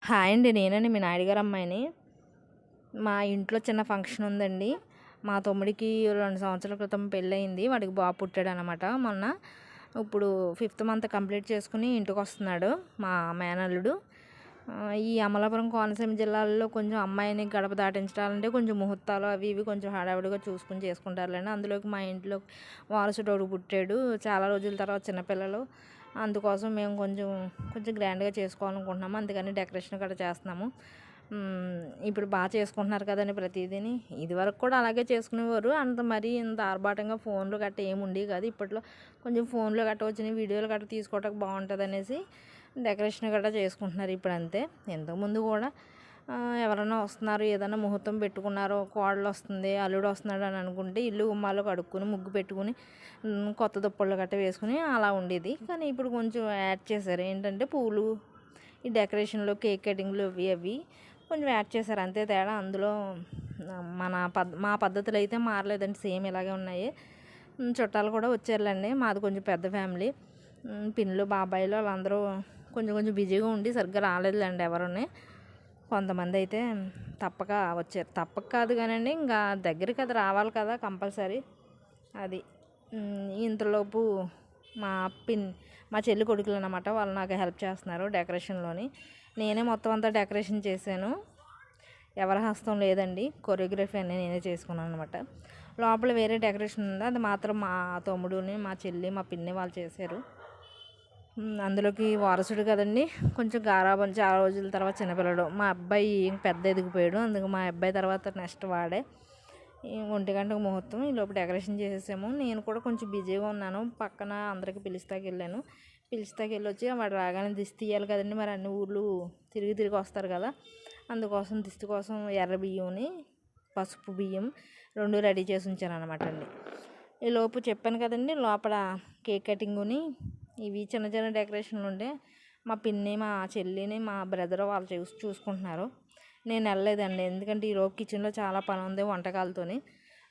Hi అండి, నేనండి మీ నాయుడు గారు అమ్మాయిని. మా ఇంట్లో చిన్న ఫంక్షన్ ఉందండి. మా తమ్ముడికి 2 సంవత్సరాల క్రితం పెళ్ళయింది. వాడికి బాబు పుట్టాడు అనమాట మొన్న. ఇప్పుడు 5th మంత్ కంప్లీట్ చేసుకుని ఇంటికి వస్తున్నాడు మా మేనల్లుడు. ఈ అమలాపురం కోనసీమ జిల్లాల్లో కొంచెం అమ్మాయిని గడప దాటించాలంటే కొంచెం ముహూర్తాలు అవి ఇవి కొంచెం హడావిడిగా చూసుకుని చేసుకుంటారులేండి. అందులోకి మా ఇంట్లో వారసుడోడు పుట్టాడు చాలా రోజుల తర్వాత చిన్నపిల్లలు. అందుకోసం మేము కొంచెం గ్రాండ్గా చేసుకోవాలనుకుంటున్నాము. అందుకని డెకరేషన్ కూడా చేస్తున్నాము. ఇప్పుడు బాగా చేసుకుంటున్నారు కదండి ప్రతిదీని. ఇదివరకు కూడా అలాగే చేసుకునేవారు. మరీ ఇంత ఆర్భాటంగా ఫోన్లు గట్ట ఏమి ఉండేవి కాదు. ఇప్పట్లో కొంచెం ఫోన్లు గట్ట వచ్చినాయి, వీడియోలు గట్ట తీసుకోవడానికి బాగుంటుంది అనేసి డెకరేషన్ గట్రా చేసుకుంటున్నారు ఇప్పుడు. అంతే, ఇంతకుముందు కూడా ఎవరైనా వస్తున్నారు, ఏదైనా ముహూర్తం పెట్టుకున్నారో, కోడలు వస్తుంది, అల్లుడు వస్తున్నాడు అని అనుకుంటే ఇల్లు గుమ్మాలు కడుక్కొని ముగ్గు పెట్టుకుని కొత్త దుప్పళ్ళు గట్ట వేసుకుని అలా ఉండేది. కానీ ఇప్పుడు కొంచెం యాడ్ చేశారు. ఏంటంటే పూలు, ఈ డెకరేషన్లో కేక్ కటింగ్లు అవి కొంచెం యాడ్ చేశారు, అంతే తేడా. అందులో మా పద్ధతులు అయితే మారలేదండి, సేమ్ ఇలాగే ఉన్నాయి. చుట్టాలు కూడా వచ్చారులేండి. మాది కొంచెం పెద్ద ఫ్యామిలీ. పిన్నులు బాబాయిలు వాళ్ళందరూ కొంచెం బిజీగా ఉండి సరిగ్గా రాలేదులేండి ఎవరుని. కొంతమంది అయితే తప్పక వచ్చారు. తప్పక కాదు కానండి, ఇంకా దగ్గరికి అది రావాలి కదా కంపల్సరీ. అది ఇంతలోపు మా మా చెల్లి కొడుకులు అన్నమాట, వాళ్ళు నాకు హెల్ప్ చేస్తున్నారు డెకరేషన్లోని. నేనే మొత్తం అంతా డెకరేషన్ చేశాను, ఎవరి హస్తం లేదండి. కొరియోగ్రఫీ అన్నీ నేనే చేసుకున్నాను అనమాట. లోపల వేరే డెకరేషన్ ఉంది, అది మాత్రం మా తమ్ముడుని, మా చెల్లి, మా పిన్ని వాళ్ళు చేశారు. అందులోకి వారసుడు కదండి, కొంచెం గారాబం. చాలా రోజుల తర్వాత చిన్నపిల్లడు. మా అబ్బాయి పెద్ద ఎదిగిపోయాడు, అందుకు మా అబ్బాయి తర్వాత నెక్స్ట్ వాడే. 1 గంటకు ముహూర్తం. ఈలోపు డెకరేషన్ చేసేసాము. నేను కూడా కొంచెం బిజీగా ఉన్నాను. పక్కన అందరికి పిలుస్తాకి వెళ్ళాను. వచ్చి వాడు రాగానే దిష్టి తీయాలి కదండి, మరి అన్ని ఊర్లు తిరిగి వస్తారు కదా. అందుకోసం దిష్టి కోసం ఎర్ర బియ్యంని పసుపు బియ్యం 2 రెడీ చేసి ఉంచాను అనమాట అండి. ఈలోపు చెప్పాను కదండి, లోపల కేక్ కటింగుని ఇవి చిన్న చిన్న డెకరేషన్లు ఉండే మా పిన్ని, మా చెల్లిని, మా బ్రదర్ వాళ్ళు చూసుకుంటున్నారు. నేను వెళ్ళలేదండి, ఎందుకంటే ఈరోజు కిచెన్లో చాలా పని ఉంది వంటకాలతోని.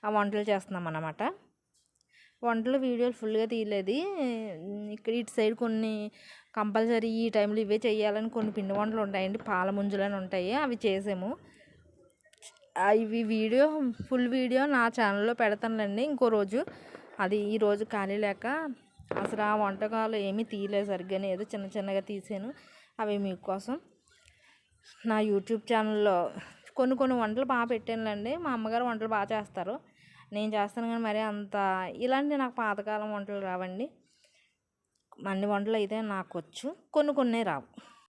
ఆ వంటలు చేస్తున్నాం అన్నమాట. వంటలు వీడియోలు ఫుల్గా తీయలేదు. ఇక్కడ ఇటు సైడ్ కొన్ని కంపల్సరీ ఈ టైంలో ఇవే చేయాలని కొన్ని పిండి వంటలు ఉంటాయండి, పాల ముంజలని ఉంటాయి, అవి చేసాము. ఇవి ఫుల్ వీడియో నా ఛానల్లో పెడతానులేండి ఇంకో రోజు. అది ఈరోజు ఖాళీ లేక అసలు ఆ వంటకాలు ఏమీ తీయలేదు సరిగ్గానే, ఏదో చిన్నగా తీసాను. అవి మీకోసం నా యూట్యూబ్ ఛానల్లో కొన్ని వంటలు బాగా పెట్టానులేండి. మా అమ్మగారు వంటలు బాగా చేస్తారు, నేను చేస్తాను కానీ మరీ అంత ఇలాంటి నాకు పాతకాలం వంటలు రావండి. అన్ని వంటలు అయితే నాకు వచ్చు, కొన్ని రావు.